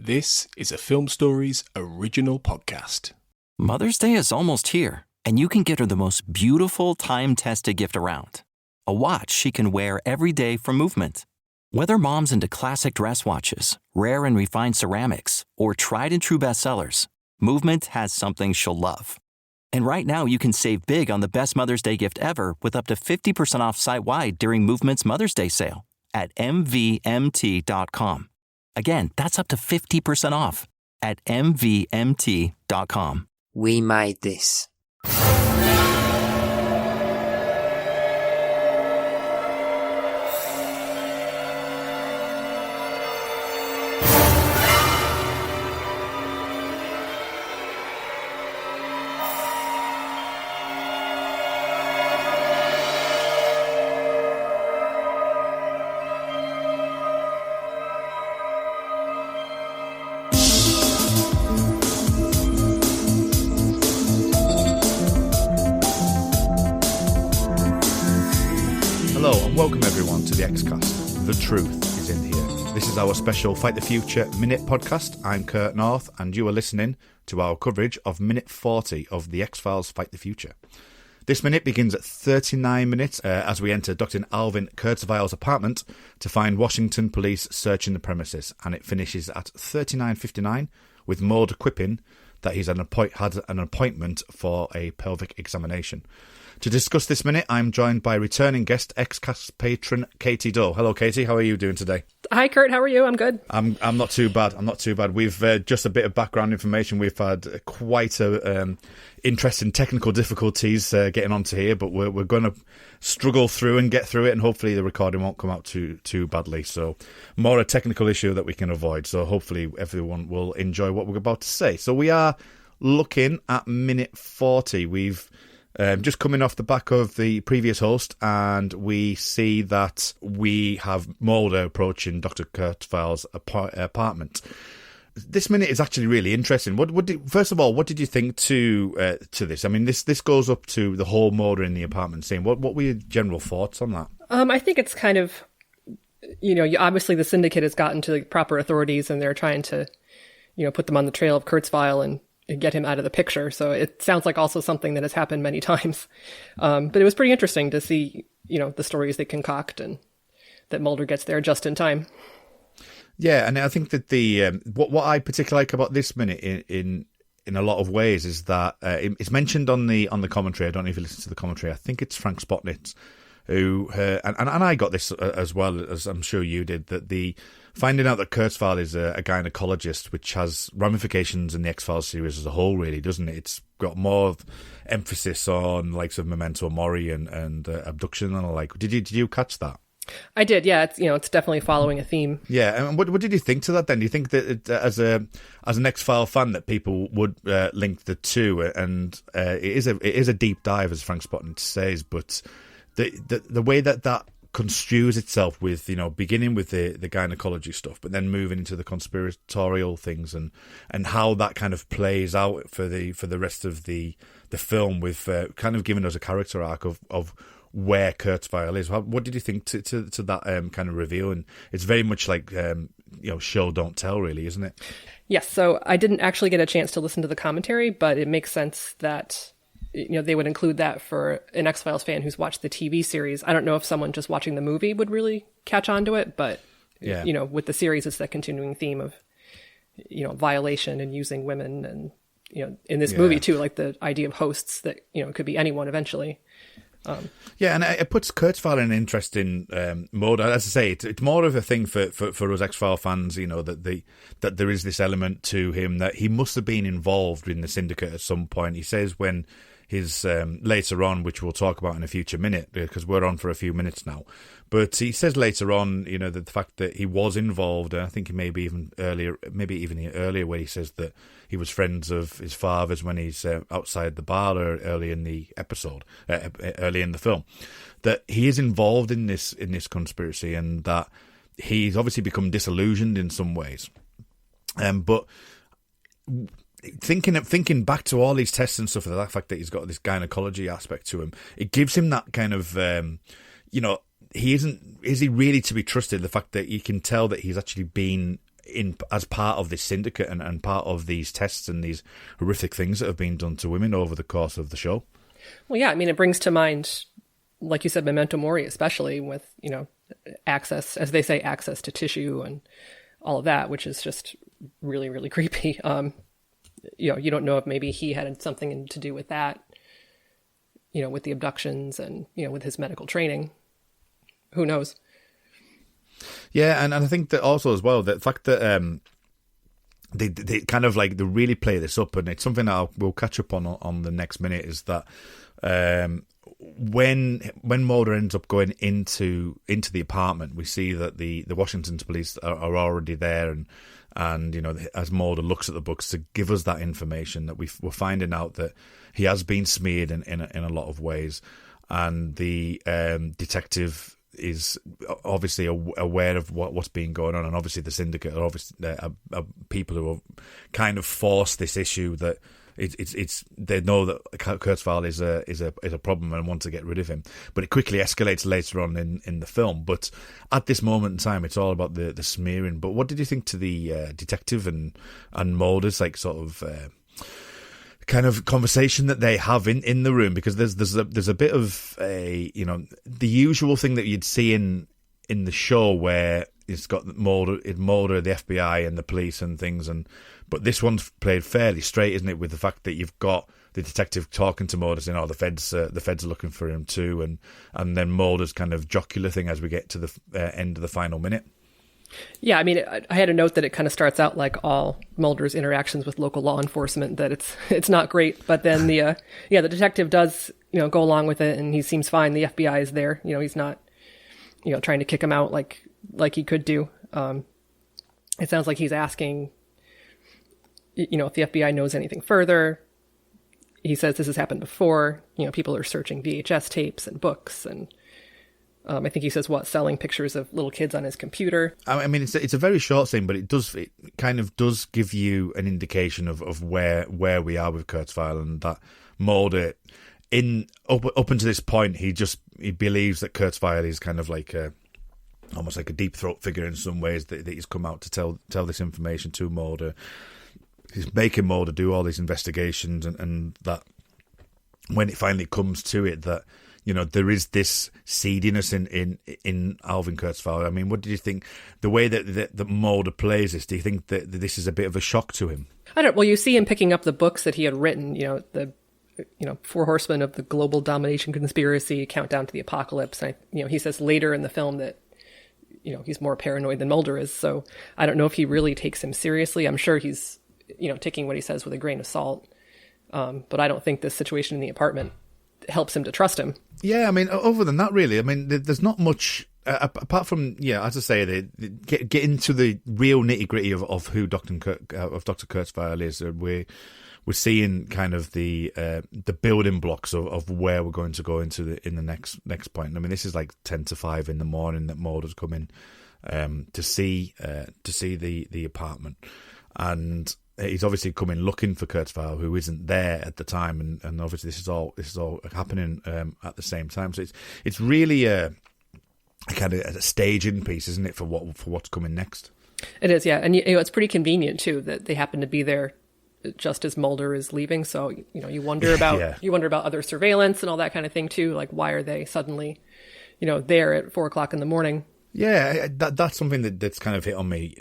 This is a Film Stories original podcast. Mother's Day is almost here, and you can get her the most beautiful time-tested gift around. A watch she can wear every day from Movement. Whether mom's into classic dress watches, rare and refined ceramics, or tried and true bestsellers, Movement has something she'll love. And right now you can save big on the best Mother's Day gift ever with up to 50% off site-wide during Movement's Mother's Day sale at mvmt.com. Again, that's up to 50% off at mvmt.com. We made this. Welcome everyone to the X-Cast. The truth is in here. This is our special Fight the Future Minute podcast. I'm Kurt North and you are listening to our coverage of minute 40 of the X-Files Fight the Future. This minute begins at 39 minutes as we enter Dr. Alvin Kurtzweil's apartment to find Washington police searching the premises, and it finishes at 39:59 with Mulder quipping that he's had an appointment for a pelvic examination. To discuss this minute, I'm joined by returning guest, X-Cast patron Katie Doe. Hello, Katie. How are you doing today? Hi, Kurt. How are you? I'm good. I'm not too bad. We've just a bit of background information. We've had quite a interesting technical difficulties getting onto here, but we're going to struggle through and get through it, and hopefully the recording won't come out too badly. So more a technical issue that we can avoid. So hopefully everyone will enjoy what we're about to say. So we are looking at minute 40. We've just coming off the back of the previous host, and we see that we have Mulder approaching Dr. Kurtzweil's apartment. This minute is actually really interesting. First of all, what did you think to this? I mean, this goes up to the whole Mulder in the apartment scene. What were your general thoughts on that? I think it's kind of, obviously the syndicate has gotten to the proper authorities, and they're trying to, put them on the trail of Kurtzweil and get him out of the picture. So it sounds like also something that has happened many times. But it was pretty interesting to see, the stories they concoct and that Mulder gets there just in time. Yeah, and I think that the what I particularly like about this minute in a lot of ways is that it's mentioned on the commentary. I don't know if you listen to the commentary. I think it's Frank Spotnitz who and I got this as well, as I'm sure you did, that the finding out that Kurtzweil is a gynecologist, which has ramifications in the X-Files series as a whole, really, doesn't it? It's got more emphasis on likes of Memento Mori and abduction and the like. Did you catch that? I did, yeah. It's definitely following a theme. Yeah, and what did you think to that then? Do you think that as an X-File fan that people would link the two? And it is a deep dive, as Frank Spotnitz says, but the way that construes itself with, beginning with the gynecology stuff, but then moving into the conspiratorial things and how that kind of plays out for the rest of the film, with kind of giving us a character arc of where Kurtzweil is. What did you think to that kind of reveal? And it's very much like show don't tell, really, isn't it? Yes. So I didn't actually get a chance to listen to the commentary, but it makes sense that they would include that for an X-Files fan who's watched the TV series. I don't know if someone just watching the movie would really catch on to it, but, yeah. With the series, it's that continuing theme of, violation and using women. And, in this movie, too, like the idea of hosts that, it could be anyone eventually. Yeah, and it puts Kurtzweil in an interesting mode. As I say, it's more of a thing for us X-File fans, that there is this element to him that he must have been involved in the syndicate at some point. He says when his later on, which we'll talk about in a future minute, because we're on for a few minutes now. But he says later on, that the fact that he was involved, I think maybe even earlier where he says that he was friends of his father's when he's outside the bar early in the episode, early in the film, that he is involved in this conspiracy, and that he's obviously become disillusioned in some ways. But thinking back to all these tests and stuff, the fact that he's got this gynecology aspect to him, it gives him that kind of, is he really to be trusted? The fact that you can tell that he's actually been as part of this syndicate and part of these tests and these horrific things that have been done to women over the course of the show. Well, yeah, I mean, it brings to mind, like you said, memento mori, especially with, access, as they say, access to tissue and all of that, which is just really, really creepy. You don't know if maybe he had something to do with that, with the abductions and, with his medical training. Who knows? Yeah, and I think that also as well, the fact that they kind of like, they really play this up, and it's something that we'll catch up on the next minute, is that when Mulder ends up going into the apartment, we see that the Washington police are already there, and as Mulder looks at the books to give us that information, that we're finding out that he has been smeared in a lot of ways, and the detective is obviously aware of what's been going on, and obviously the syndicate are obviously people who have kind of forced this issue that it's they know that Kurtzweil is a problem and want to get rid of him, but it quickly escalates later on in the film. But at this moment in time, it's all about the smearing. But what did you think to the detective and Mulder's like sort of kind of conversation that they have in the room? Because there's a bit of the usual thing that you'd see in the show where it's got Mulder, the FBI and the police and things, but this one's played fairly straight, isn't it? With the fact that you've got the detective talking to Mulder, saying, "Oh, the feds are looking for him too," and then Mulder's kind of jocular thing as we get to the end of the final minute. Yeah, I mean, I had a note that it kind of starts out like all Mulder's interactions with local law enforcement, that it's not great. But then the detective does go along with it, and he seems fine. The FBI is there. He's not trying to kick him out like he could do. It sounds like he's asking if the FBI knows anything further. He says this has happened before. People are searching VHS tapes and books, and I think he says selling pictures of little kids on his computer. I mean, it's a very short thing, but it kind of does give you an indication of where we are with Kurtzweil, and that Mulder, up until this point, he believes that Kurtzweil is kind of like almost like a deep throat figure in some ways, that he's come out to tell this information to Mulder. He's making Mulder do all these investigations, and that when it finally comes to it, that there is this seediness in Alvin Kurtzweil. I mean, what did you think? The way that Mulder plays this, do you think that this is a bit of a shock to him? I don't. Well, you see him picking up the books that he had written. The 4 Horsemen of the Global Domination Conspiracy, Countdown to the Apocalypse. And he says later in the film that he's more paranoid than Mulder is. So I don't know if he really takes him seriously. I'm sure he's taking what he says with a grain of salt. But I don't think this situation in the apartment helps him to trust him. Yeah, I mean, other than that, really, I mean, there's not much apart from, as I say, they get into the real nitty gritty of who Dr. Kurtzweil is. We're seeing kind of the building blocks of where we're going to go into in the next point. I mean, this is like 10 to 5 in the morning that Mulder's coming to see the apartment, and he's obviously coming looking for Kurtzweil, who isn't there at the time, and obviously this is all happening at the same time. So it's really a kind of a staging piece, isn't it, for what's coming next? It is, yeah, and it's pretty convenient too that they happen to be there just as Mulder is leaving. So you wonder about you wonder about other surveillance and all that kind of thing too. Like, why are they suddenly there at 4 o'clock in the morning? Yeah, that's something that's kind of hit on me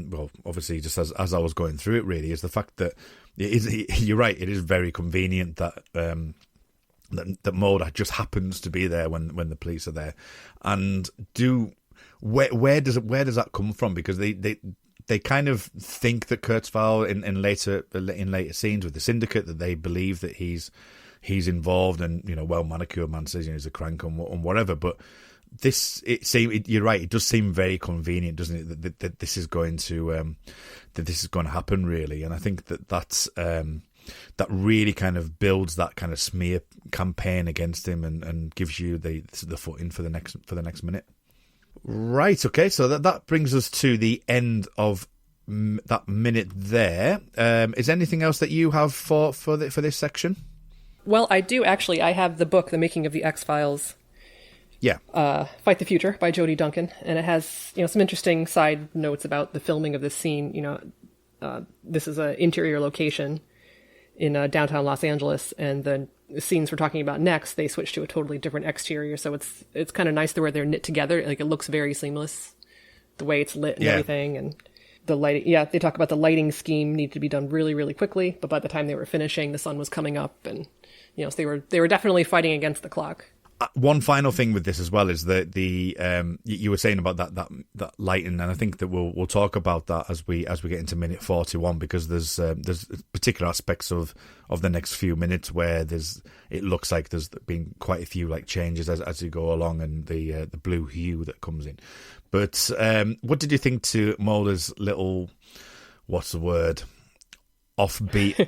well, obviously just as I was going through it, really, is the fact that you're right, it is very convenient that that Mulder just happens to be there when the police are there. And where does that come from? Because they kind of think that Kurtzweil in later scenes with the syndicate, that they believe that he's involved, and manicured man says he's a crank and whatever, but you're right, it does seem very convenient, doesn't it, that this is going to happen, really. And I think that really kind of builds that kind of smear campaign against him, and gives you the footing for the next minute. Right, okay, so that brings us to the end of that minute there. Is there anything else that you have for this section? Well, I do actually. I have the book, The Making of the X-Files, Fight the Future by Jodie Duncan, and it has some interesting side notes about the filming of this scene. This is an interior location in downtown Los Angeles, and the scenes we're talking about next, they switch to a totally different exterior, so it's kind of nice the way they're knit together. Like, it looks very seamless, the way it's lit and everything, and the lighting. Yeah, they talk about the lighting scheme needed to be done really, really quickly, but by the time they were finishing, the sun was coming up, and so they were definitely fighting against the clock. One final thing with this as well is that you were saying about that lighting, and I think that we'll talk about that as we get into minute 41, because there's particular aspects of the next few minutes where it looks like there's been quite a few like changes as you go along, and the blue hue that comes in. But what did you think to Mulder's little, what's the word, offbeat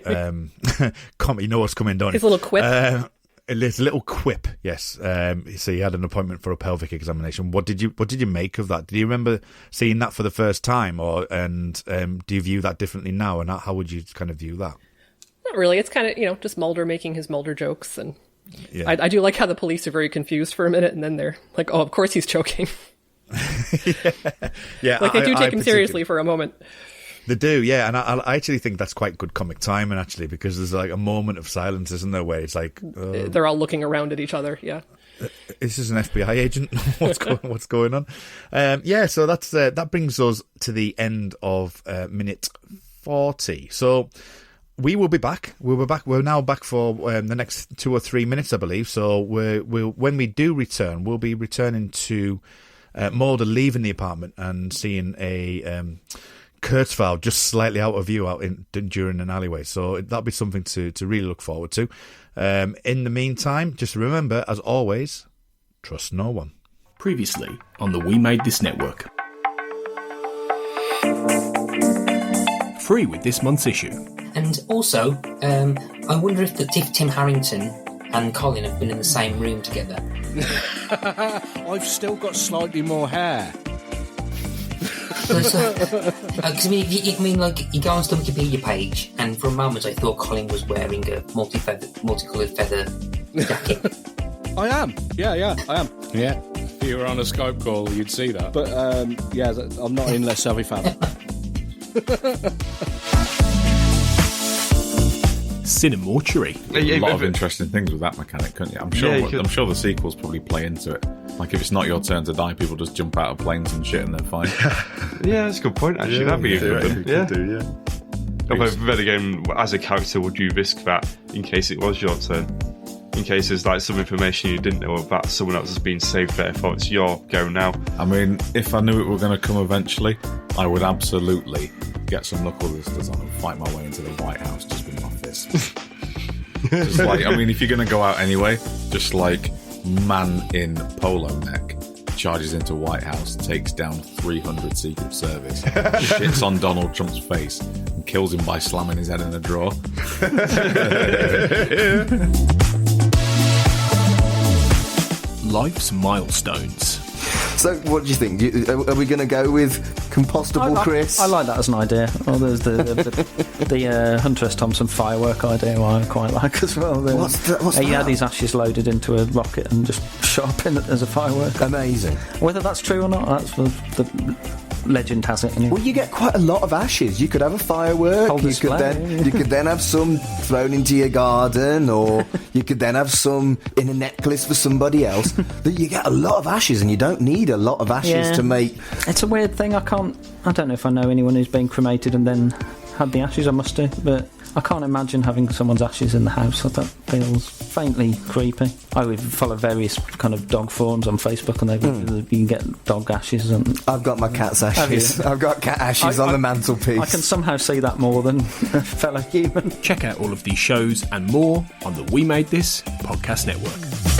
you know what's coming, don't you? His little quip. It's a little quip, yes. So he had an appointment for a pelvic examination. What did you make of that? Do you remember seeing that for the first time, and do you view that differently now? And how would you kind of view that? Not really. It's kind of just Mulder making his Mulder jokes, and I do like how the police are very confused for a minute, and then they're like, "Oh, of course he's choking." yeah. Like, they do take him seriously for a moment. They do, yeah, and I actually think that's quite good comic timing, actually, because there's like a moment of silence, isn't there, where it's like... they're all looking around at each other, yeah. Is this an FBI agent? What's going on? So that brings us to the end of minute 40. So we will be back. We're now back for the next 2 or 3 minutes, I believe. So when we do return, we'll be returning to Mulder leaving the apartment and seeing a... Kurtzweil just slightly out of view during an alleyway, so that'll be something to really look forward to. In the meantime, just remember, as always, trust no one. Previously on the We Made This Network. Free with this month's issue. And also, I wonder if Tim Harrington and Colin have been in the same room together. I've still got slightly more hair. Because you go onto the Wikipedia page, and for a moment I thought Colin was wearing a multicoloured feather jacket. I am. Yeah, I am. Yeah. If you were on a Skype call, you'd see that. But, I'm not in Les Savifab. Cinemortuary. A lot of interesting things with that mechanic, couldn't you? I'm sure the sequels probably play into it. Like, if it's not your turn to die, people just jump out of planes and shit and they're fine. Yeah, that's a good point, actually. That'd be a good one. If I read a game, as a character, would you risk that in case it was your turn? In case there's like some information you didn't know about someone else has been saved, therefore it's your go now. I mean, if I knew it were going to come eventually, I would absolutely get some knuckle listers on and fight my way into the White House just with my fists. Just like, I mean, if you're going to go out anyway, just like man in polo neck charges into White House, takes down 300 Secret Service, shits on Donald Trump's face and kills him by slamming his head in a drawer. Life's milestones. So, what do you think? Are we going to go with compostable, Chris? I like that as an idea. Oh, there's the Hunter S. Thompson firework idea I quite like as well. What's that? You had these ashes loaded into a rocket and just shot up in it as a firework. Amazing. Whether that's true or not, that's the legend has it. Anyway. Well, you get quite a lot of ashes. You could have a firework. You could then have some thrown into your garden, or you could then have some in a necklace for somebody else. But you get a lot of ashes, and you don't need a lot of ashes to make. It's a weird thing. I don't know if I know anyone who's been cremated and then had the ashes. I must do, but I can't imagine having someone's ashes in the house. That feels faintly creepy. I would follow various kind of dog forums on Facebook, and you can get dog ashes. And I've got my cat's ashes. I've got cat ashes on the mantelpiece. I can somehow see that more than a fellow human. Check out all of these shows and more on the We Made This podcast network.